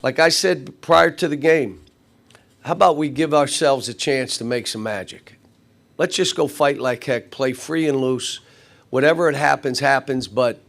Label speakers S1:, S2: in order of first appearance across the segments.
S1: Like I said prior to the game, how about we give ourselves a chance to make some magic? Let's just go fight like heck, play free and loose. Whatever it happens, happens, but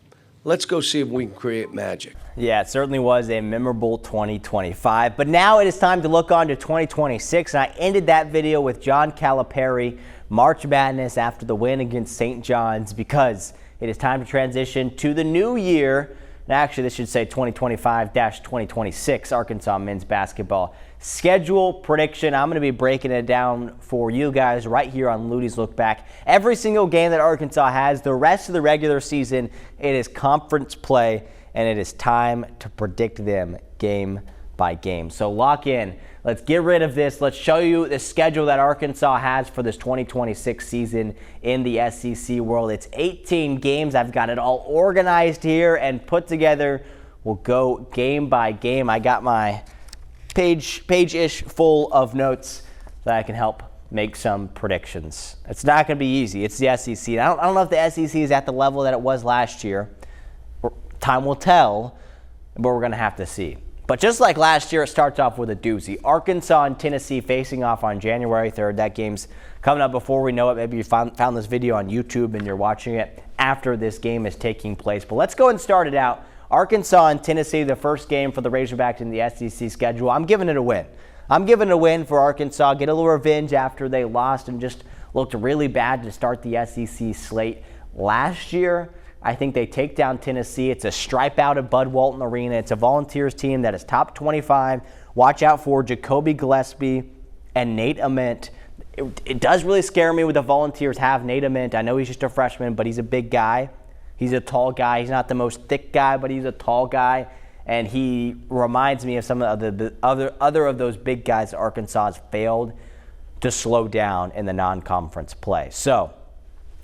S1: let's go see if we can create magic.
S2: Yeah, it certainly was a memorable 2025, but now it is time to look on to 2026, and I ended that video with John Calipari, March Madness after the win against St. John's, because it is time to transition to the new year. And actually, this should say 2025-2026 Arkansas men's basketball schedule prediction. I'm going to be breaking it down for you guys right here on Luttie's Look Back. Every single game that Arkansas has, the rest of the regular season, it is conference play, and it is time to predict them game by game. So lock in. Let's get rid of this. Let's show you the schedule that Arkansas has for this 2026 season in the SEC world. It's 18 games. I've got it all organized here and put together. We'll go game by game. I got my page-ish full of notes that I can help make some predictions. It's not going to be easy. It's the SEC. I don't know if the SEC is at the level that it was last year. Time will tell, but we're going to have to see. But just like last year, it starts off with a doozy. Arkansas and Tennessee facing off on January 3rd. That game's coming up before we know it. Maybe you found this video on YouTube and you're watching it after this game is taking place. But let's go and start it out. Arkansas and Tennessee, the first game for the Razorbacks in the SEC schedule. I'm giving it a win. I'm giving it a win for Arkansas. Get a little revenge after they lost and just looked really bad to start the SEC slate last year. I think they take down Tennessee. It's a stripe out at Bud Walton Arena. It's a Volunteers team that is top 25. Watch out for Jacoby Gillespie and Nate Ament. It does really scare me with the Volunteers have Nate Ament. I know he's just a freshman, but he's a big guy. He's a tall guy. He's not the most thick guy, but he's a tall guy. And he reminds me of some of the other of those big guys that Arkansas has failed to slow down in the non-conference play. So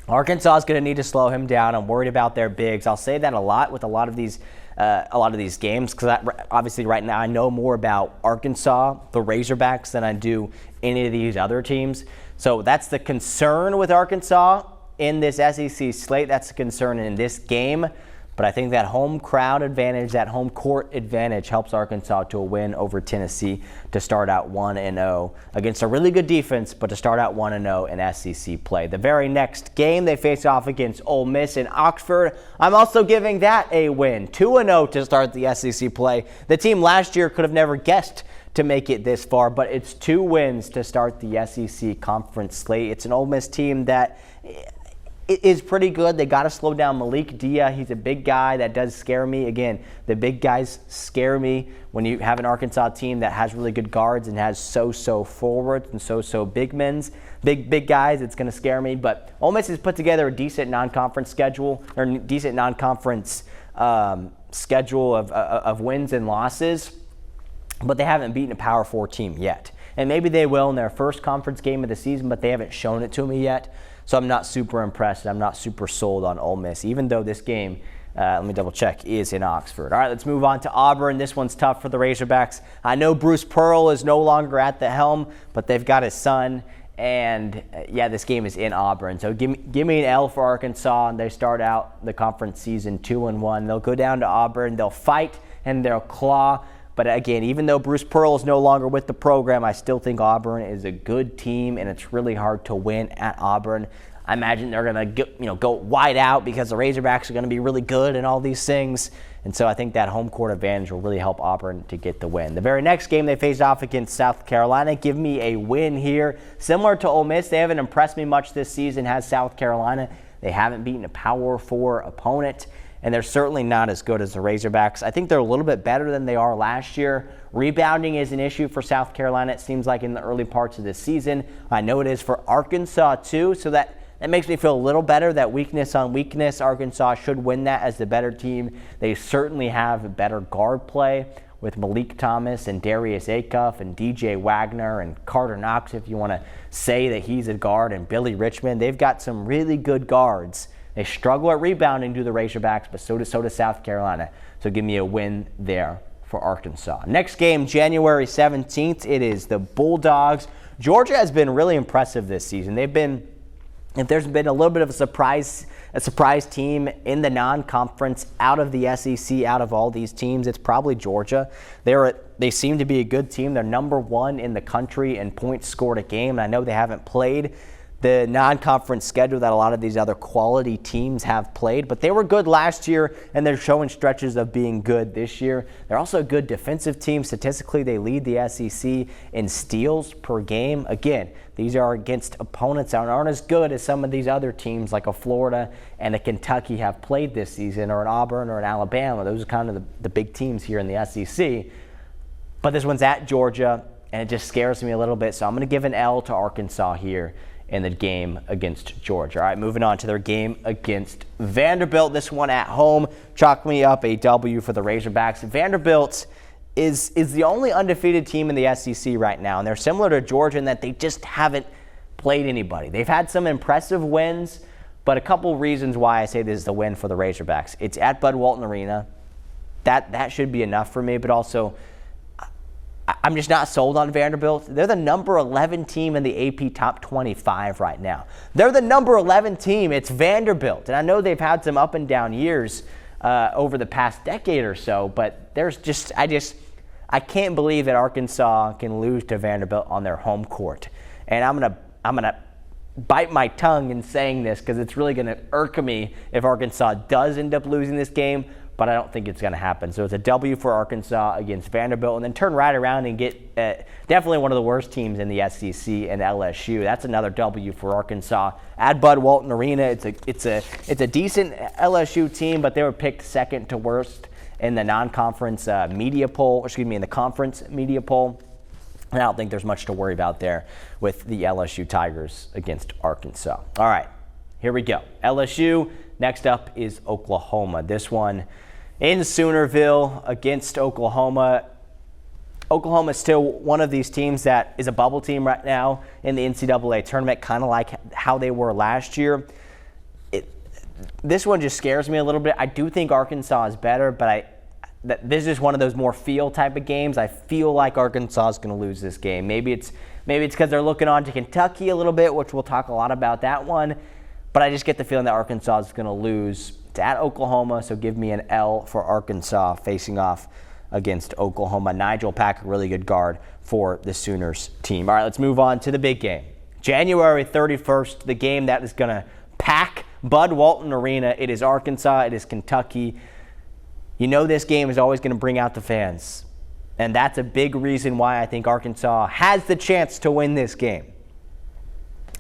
S2: Arkansas is going to need to slow him down. I'm worried about their bigs. I'll say that a lot with a lot of these games because obviously right now I know more about Arkansas, the Razorbacks, than I do any of these other teams. So that's the concern with Arkansas in this SEC slate. That's the concern in this game. But I think that home crowd advantage, that home court advantage helps Arkansas to a win over Tennessee to start out 1-0 against a really good defense, but to start out 1-0 in SEC play. The very next game, they face off against Ole Miss in Oxford. I'm also giving that a win, 2-0 to start the SEC play. The team last year could have never guessed to make it this far, but it's 2 wins to start the SEC conference slate. It's an Ole Miss team that it is pretty good. They got to slow down Malik Dia. He's a big guy. That does scare me. Again, the big guys scare me when you have an Arkansas team that has really good guards and has so-so forwards and so-so big men's. Big guys, it's going to scare me. But Ole Miss has put together a decent non-conference schedule, or decent non-conference schedule of wins and losses, but they haven't beaten a Power 4 team yet. And maybe they will in their first conference game of the season, but they haven't shown it to me yet. So I'm not super impressed. I'm not super sold on Ole Miss, even though this game, let me double check, is in Oxford. All right, let's move on to Auburn. This one's tough for the Razorbacks. I know Bruce Pearl is no longer at the helm, but they've got his son. And, yeah, this game is in Auburn. So give me an L for Arkansas, and they start out the conference season 2-1. They'll go down to Auburn. They'll fight, and they'll claw. But again, even though Bruce Pearl is no longer with the program, I still think Auburn is a good team, and it's really hard to win at Auburn. I imagine they're going to go wide out because the Razorbacks are going to be really good and all these things. And so I think that home court advantage will really help Auburn to get the win. The very next game they face off against South Carolina. Give me a win here. Similar to Ole Miss, they haven't impressed me much this season, has South Carolina. They haven't beaten a Power 4 opponent. And they're certainly not as good as the Razorbacks. I think they're a little bit better than they are last year. Rebounding is an issue for South Carolina, it seems like, in the early parts of this season. I know it is for Arkansas, too, so that makes me feel a little better that weakness on weakness, Arkansas should win that as the better team. They certainly have better guard play with Malik Thomas and Darius Acuff and DJ Wagner and Carter Knox, if you want to say that he's a guard, and Billy Richmond. They've got some really good guards. They struggle at rebounding, do the Razorbacks, but so does South Carolina. So give me a win there for Arkansas. Next game, January 17th, it is the Bulldogs. Georgia has been really impressive this season. If there's been a little bit of a surprise a surprise team in the non-conference out of the SEC, out of all these teams, it's probably Georgia. They seem to be a good team. They're number 1 in the country in points scored a game. And I know they haven't played the non-conference schedule that a lot of these other quality teams have played, but they were good last year, and they're showing stretches of being good this year. They're also a good defensive team. Statistically, they lead the SEC in steals per game. Again, these are against opponents that aren't as good as some of these other teams like a Florida and a Kentucky have played this season, or an Auburn or an Alabama. Those are kind of the big teams here in the SEC. But this one's at Georgia, and it just scares me a little bit, so I'm going to give an L to Arkansas here in the game against Georgia. All right, moving on to their game against Vanderbilt. This one at home, chalk me up a W for the Razorbacks. Vanderbilt is the only undefeated team in the SEC right now, and they're similar to Georgia in that they just haven't played anybody. They've had some impressive wins, but a couple reasons why I say this is the win for the Razorbacks. It's at Bud Walton Arena. That should be enough for me, but also I'm just not sold on Vanderbilt. They're the number 11 team in the AP Top 25 right now. They're the number 11 team. It's Vanderbilt. And I know they've had some up and down years over the past decade or so, but I can't believe that Arkansas can lose to Vanderbilt on their home court. And I'm gonna bite my tongue in saying this because it's really going to irk me if Arkansas does end up losing this game, but I don't think it's going to happen. So it's a W for Arkansas against Vanderbilt, and then turn right around and get definitely one of the worst teams in the SEC and LSU. That's another W for Arkansas at Bud Walton Arena. It's a decent LSU team, but they were picked second to worst in the non-conference media poll. In the conference media poll. And I don't think there's much to worry about there with the LSU Tigers against Arkansas. All right, here we go. LSU. Next up is Oklahoma. This one in Soonerville against Oklahoma. Oklahoma is still one of these teams that is a bubble team right now in the NCAA tournament, kind of like how they were last year. This one just scares me a little bit. I do think Arkansas is better, but this is one of those more feel type of games. I feel like Arkansas is going to lose this game. Maybe it's because they're looking on to Kentucky a little bit, which we'll talk a lot about that one. But I just get the feeling that Arkansas is going to lose. It's at Oklahoma, so give me an L for Arkansas facing off against Oklahoma. Nigel Packer, really good guard for the Sooners team. All right, let's move on to the big game. January 31st, the game that is going to pack Bud Walton Arena. It is Arkansas. It is Kentucky. You know this game is always going to bring out the fans. And that's a big reason why I think Arkansas has the chance to win this game.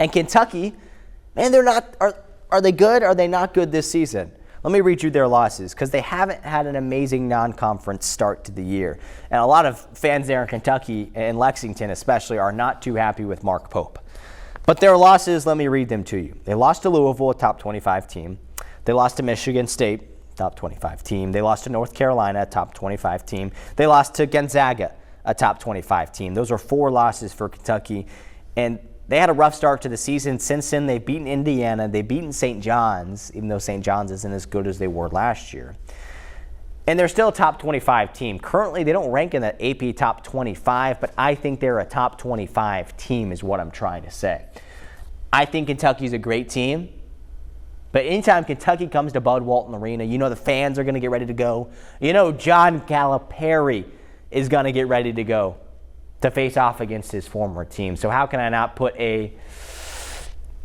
S2: And Kentucky, man, they're not. Are they good? Are they not good this season? Let me read you their losses because they haven't had an amazing non-conference start to the year. And a lot of fans there in Kentucky and Lexington especially are not too happy with Mark Pope. But their losses, let me read them to you. They lost to Louisville, a top 25 team. They lost to Michigan State, top 25 team. They lost to North Carolina, a top 25 team. They lost to Gonzaga, a top 25 team. Those are 4 losses for Kentucky. And they had a rough start to the season. Since then, they've beaten Indiana. They've beaten St. John's, even though St. John's isn't as good as they were last year. And they're still a top 25 team. Currently, they don't rank in the AP top 25, but I think they're a top 25 team is what I'm trying to say. I think Kentucky's a great team. But anytime Kentucky comes to Bud Walton Arena, you know the fans are going to get ready to go. You know John Calipari is going to get ready to go to face off against his former team. So how can I not put a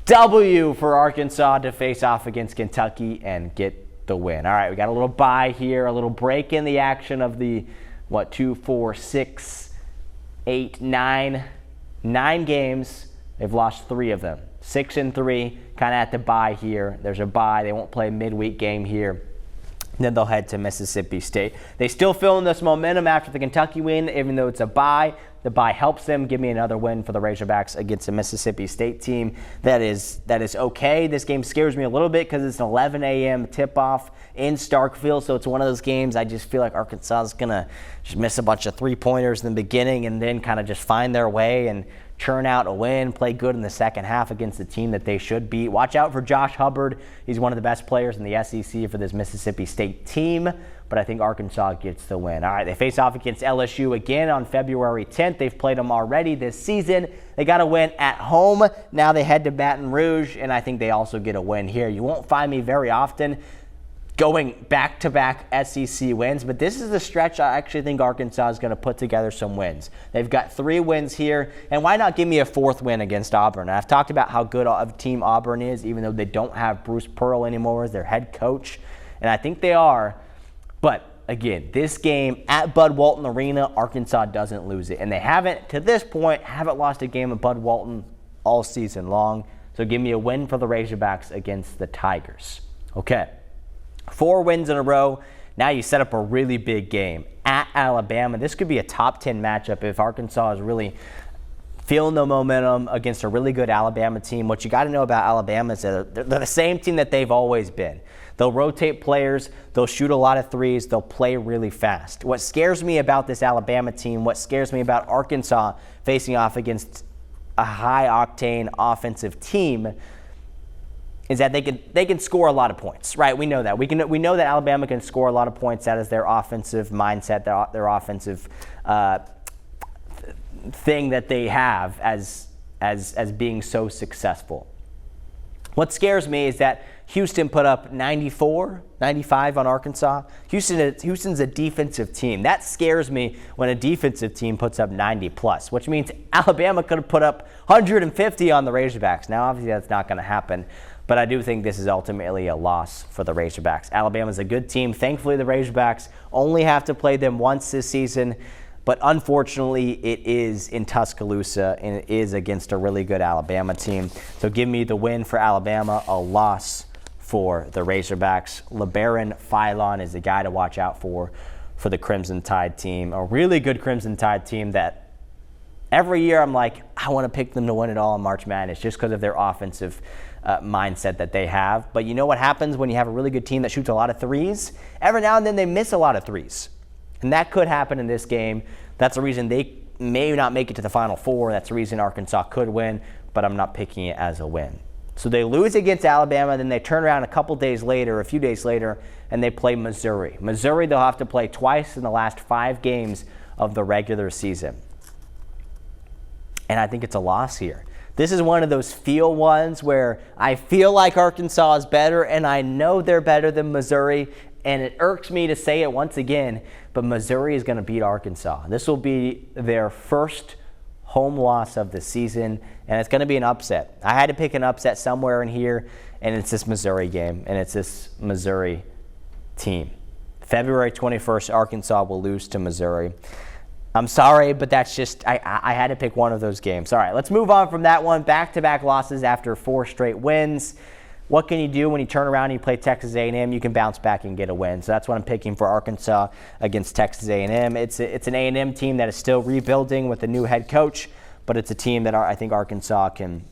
S2: W for Arkansas to face off against Kentucky and get the win? All right, we got a little bye here, a little break in the action of the, 2, 4, 6, 8, 9 games. They've lost 3 of them. 6-3, kind of at the bye here. There's a bye. They won't play a midweek game here. Then they'll head to Mississippi State. They still feeling this momentum after the Kentucky win, even though it's a bye. The bye helps them. Give me another win for the Razorbacks against a Mississippi State team that is okay. This game scares me a little bit because it's an 11 a.m. tip-off in Starkville, so it's one of those games I just feel like Arkansas is going to just miss a bunch of three-pointers in the beginning and then kind of just find their way and churn out a win, play good in the second half against the team that they should beat. Watch out for Josh Hubbard. He's one of the best players in the SEC for this Mississippi State team. but I think Arkansas gets the win. All right, they face off against LSU again on February 10th. They've played them already this season. They got a win at home. Now they head to Baton Rouge, and I think they also get a win here. You won't find me very often going back-to-back SEC wins, but this is the stretch I actually think Arkansas is going to put together some wins. They've got 3 wins here, and why not give me a 4th win against Auburn? I've talked about how good of a team Auburn is, even though they don't have Bruce Pearl anymore as their head coach, and I think they are. But again, this game at Bud Walton Arena, Arkansas doesn't lose it, and they haven't, to this point, lost a game at Bud Walton all season long. So give me a win for the Razorbacks against the Tigers. Okay. 4 wins in a row. Now you set up a really big game at Alabama. This could be a top 10 matchup if Arkansas is really feeling the momentum against a really good Alabama team. What you got to know about Alabama is that they're the same team that they've always been. They'll rotate players. They'll shoot a lot of threes. They'll play really fast. What scares me about this Alabama team, what scares me about Arkansas facing off against a high-octane offensive team is that they can score a lot of points, right? We know that. We know that Alabama can score a lot of points. That is their offensive mindset, their offensive thing that they have as being so successful. What scares me is that Houston put up 94, 95 on Arkansas. Houston's a defensive team. That scares me when a defensive team puts up 90 plus, which means Alabama could have put up 150 on the Razorbacks. Now, obviously, that's not going to happen. But I do think this is ultimately a loss for the Razorbacks. Alabama's a good team. Thankfully, the Razorbacks only have to play them once this season. But unfortunately, it is in Tuscaloosa, and it is against a really good Alabama team. So give me the win for Alabama, a loss for the Razorbacks. LeBaron Philon is the guy to watch out for the Crimson Tide team. A really good Crimson Tide team that every year I'm like, I want to pick them to win it all in March Madness just because of their offensive mindset that they have. But you know what happens when you have a really good team that shoots a lot of threes? Every now and then they miss a lot of threes. And that could happen in this game. That's the reason they may not make it to the Final Four. That's the reason Arkansas could win, but I'm not picking it as a win. So they lose against Alabama, then they turn around a few days later, and they play Missouri. Missouri they'll have to play twice in the last 5 games of the regular season. And I think it's a loss here. This is one of those feel ones where I feel like Arkansas is better, and I know they're better than Missouri, and it irks me to say it once again, but Missouri is going to beat Arkansas. This will be their first home loss of the season, and it's going to be an upset. I had to pick an upset somewhere in here, and it's this Missouri game, and it's this Missouri team. February 21st, Arkansas will lose to Missouri. I'm sorry, but that's just, I had to pick one of those games. All right, let's move on from that one. Back-to-back losses after 4 straight wins. What can you do when you turn around and you play Texas A&M? You can bounce back and get a win. So that's what I'm picking for Arkansas against Texas A&M. It's an A&M team that is still rebuilding with a new head coach, but it's a team that I think Arkansas can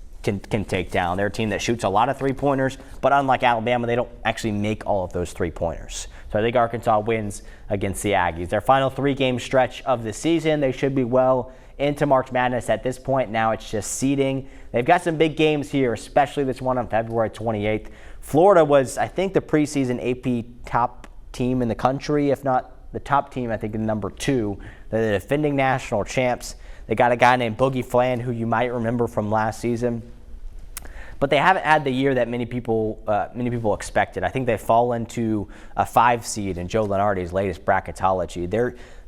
S2: take down. They're a team that shoots a lot of three-pointers, but unlike Alabama, they don't actually make all of those three-pointers. So I think Arkansas wins against the Aggies. Their final 3-game stretch of the season, they should be well into March Madness at this point. Now it's just seeding. They've got some big games here, especially this one on February 28th. Florida was, I think, the preseason AP top team in the country, if not the top team, I think, in number 2. They're the defending national champs. They got a guy named Boogie Flan, who you might remember from last season. But they haven't had the year that many people expected. I think they've fallen to a 5 seed in Joe Lunardi's latest bracketology.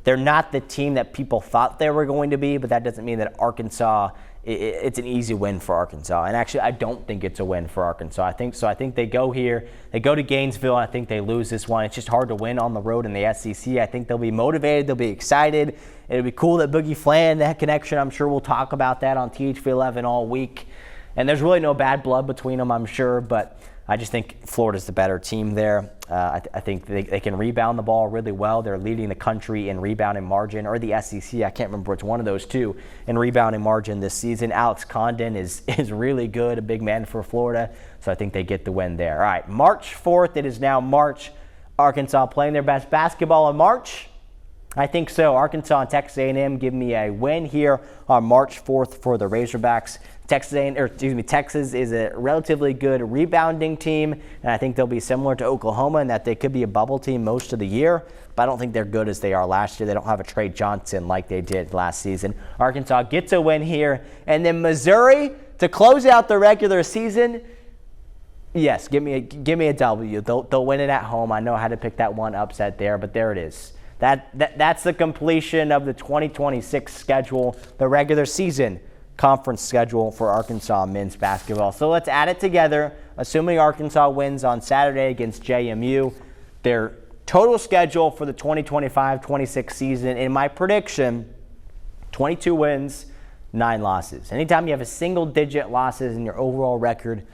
S2: They're not the team that people thought they were going to be, but that doesn't mean that Arkansas, it's an easy win for Arkansas. And actually, I don't think it's a win for Arkansas. I think they go here, they go to Gainesville, and I think they lose this one. It's just hard to win on the road in the SEC. I think they'll be motivated, they'll be excited. It'll be cool that Boogie Flan, that connection, I'm sure we'll talk about that on THV11 all week. And there's really no bad blood between them, I'm sure, but I just think Florida's the better team there. I think they can rebound the ball really well. They're leading the country in rebounding margin, or the SEC. I can't remember which one of those two in rebounding margin this season. Alex Condon is really good, a big man for Florida, so I think they get the win there. All right, March 4th. It is now March. Arkansas playing their best basketball in March. I think so. Arkansas and Texas A&M give me a win here on March 4th for the Razorbacks. Texas is a relatively good rebounding team, and I think they'll be similar to Oklahoma in that they could be a bubble team most of the year, but I don't think they're good as they are last year. They don't have a Trey Johnson like they did last season. Arkansas gets a win here, and then Missouri to close out the regular season. Yes, give me a W. They'll win it at home. I know how to pick that one upset there, but there it is. That's the completion of the 2026 schedule, the regular season conference schedule for Arkansas men's basketball. So let's add it together. Assuming Arkansas wins on Saturday against JMU, their total schedule for the 2025-26 season, in my prediction, 22 wins, 9 losses. Anytime you have a single-digit losses in your overall record,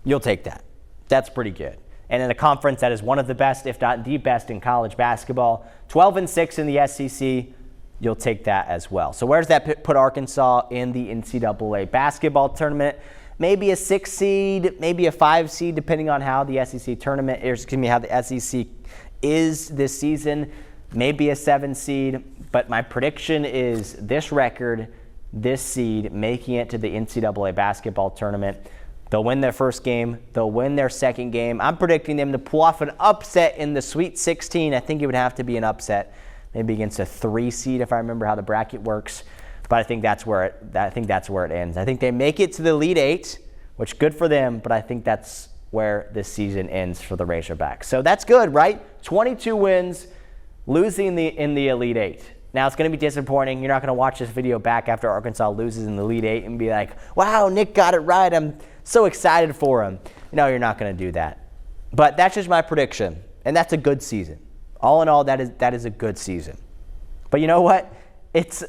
S2: you'll take that. That's pretty good. And in a conference that is one of the best, if not the best in college basketball, 12-6 in the SEC, you'll take that as well. So where does that put Arkansas in the NCAA basketball tournament? Maybe a 6 seed, maybe a 5 seed, depending on how the SEC tournament, or excuse me, how the SEC is this season. Maybe a 7 seed, but my prediction is this record, this seed, making it to the NCAA basketball tournament. They'll win their first game. They'll win their second game. I'm predicting them to pull off an upset in the Sweet 16. I think it would have to be an upset, maybe against a 3 seed if I remember how the bracket works. But I think that's where it ends. I think they make it to the Elite 8, which good for them. But I think that's where this season ends for the Razorbacks. So that's good, right? 22 wins, losing in the Elite 8. Now, it's going to be disappointing. You're not going to watch this video back after Arkansas loses in the Elite 8 and be like, wow, Nick got it right. I'm so excited for him. No, you're not going to do that. But that's just my prediction, and that's a good season. All in all, that is a good season. But you know what?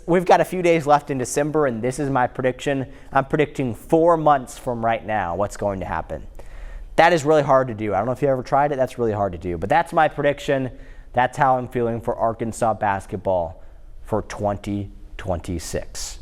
S2: We've got a few days left in December, and this is my prediction. I'm predicting 4 months from right now what's going to happen. That is really hard to do. I don't know if you ever tried it. That's really hard to do. But that's my prediction. That's how I'm feeling for Arkansas basketball for 2026.